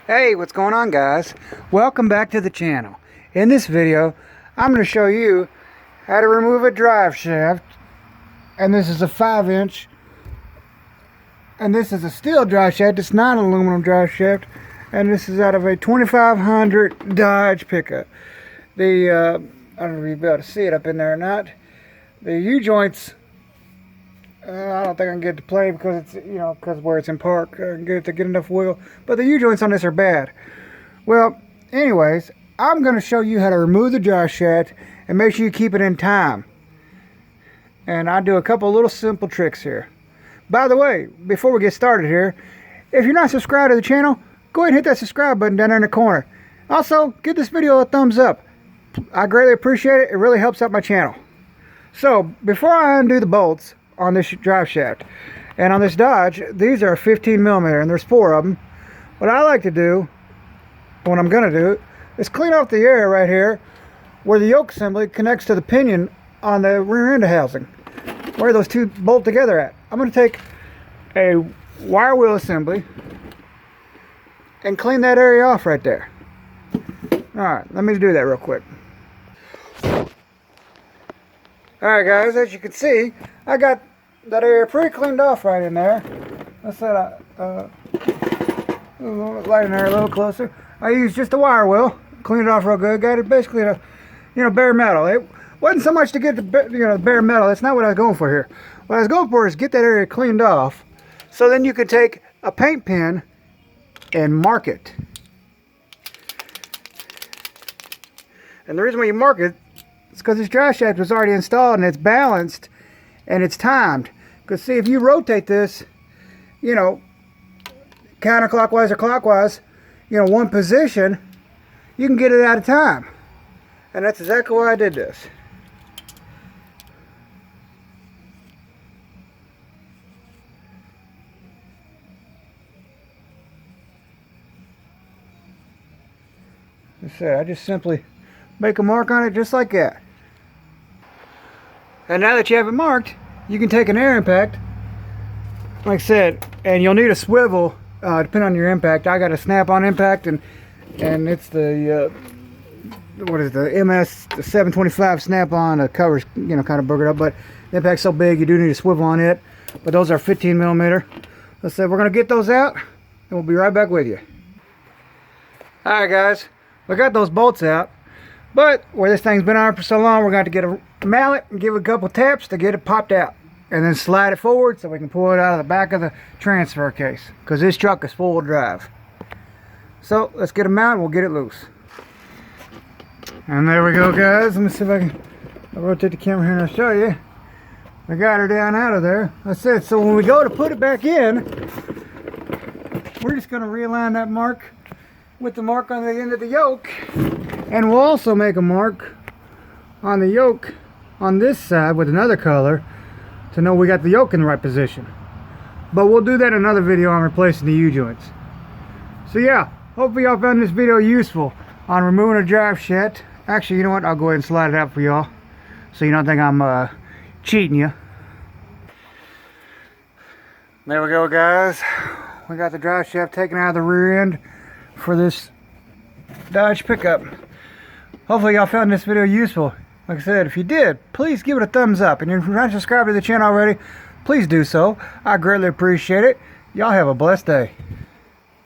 Hey, what's going on, guys? Welcome back to the channel. In this video, I'm going to show you how to remove a drive shaft. And this is a 5-inch. And this is a steel drive shaft. It's not an aluminum drive shaft. And this is out of a 2500 Dodge pickup. I don't know if you'll be able to see it up in there or not. The U-joints, I don't think I can get it to play because it's, because where it's in park, I can get it to get enough wheel. But the U-joints on this are bad. Well, anyways, I'm going to show you how to remove the drive shaft and make sure you keep it in time. And I do a couple little simple tricks here. By the way, before we get started here, if you're not subscribed to the channel, go ahead and hit that subscribe button down there in the corner. Also, give this video a thumbs up. I greatly appreciate it. It really helps out my channel. So, before I undo the bolts on this drive shaft, and on this Dodge, these are 15mm, and there's 4 of them. What I like to do, what I'm going to do, is clean off the area right here where the yoke assembly connects to the pinion on the rear end housing, where those two bolt together at. I'm going to take a wire wheel assembly and clean that area off right there. Alright, let me do that real quick. Alright guys, as you can see, I got that area pretty cleaned off right in there. Let's set a little light in there a little closer. I used just a wire wheel, cleaned it off real good, got it basically to, bare metal. It wasn't so much to get the, bare metal, that's not what I was going for here. What I was going for is get that area cleaned off, so then you could take a paint pen and mark it. And the reason why you mark it is because this drive shaft was already installed and it's balanced and it's timed. Because see, if you rotate this, counterclockwise or clockwise, one position, you can get it out of time. And that's exactly why I did this. I just simply make a mark on it just like that. And now that you have it marked, you can take an air impact, like I said, and you'll need a swivel depending on your impact. I got a snap-on impact, and it's the what is the MS the 725 snap-on. The cover's kind of boogered up, but the impact's so big you do need a swivel on it. But those are 15mm. Let's say we're gonna get those out, and we'll be right back with you. All right, guys. We got those bolts out, but where this thing's been on for so long, we're going to get a mallet and give it a couple taps to get it popped out, and then slide it forward so we can pull it out of the back of the transfer case, because this truck is full drive. So let's get it mounted and we'll get it loose. And there we go, guys. Let me see if I can rotate the camera here and I'll show you. We got her down out of there. That's it. So when we go to put it back in, we're just going to realign that mark with the mark on the end of the yoke, and we'll also make a mark on the yoke on this side with another color to know we got the yoke in the right position. But we'll do that in another video on replacing the U-joints. So yeah, hopefully y'all found this video useful on removing a drive shaft. Actually, you know what, I'll go ahead and slide it out for y'all so you don't think I'm cheating you. There we go, guys. We got the drive shaft taken out of the rear end for this Dodge pickup. Hopefully y'all found this video useful. Like I said, if you did, please give it a thumbs up, and if you're not subscribed to the channel already, please do so. I greatly appreciate it. Y'all have a blessed day.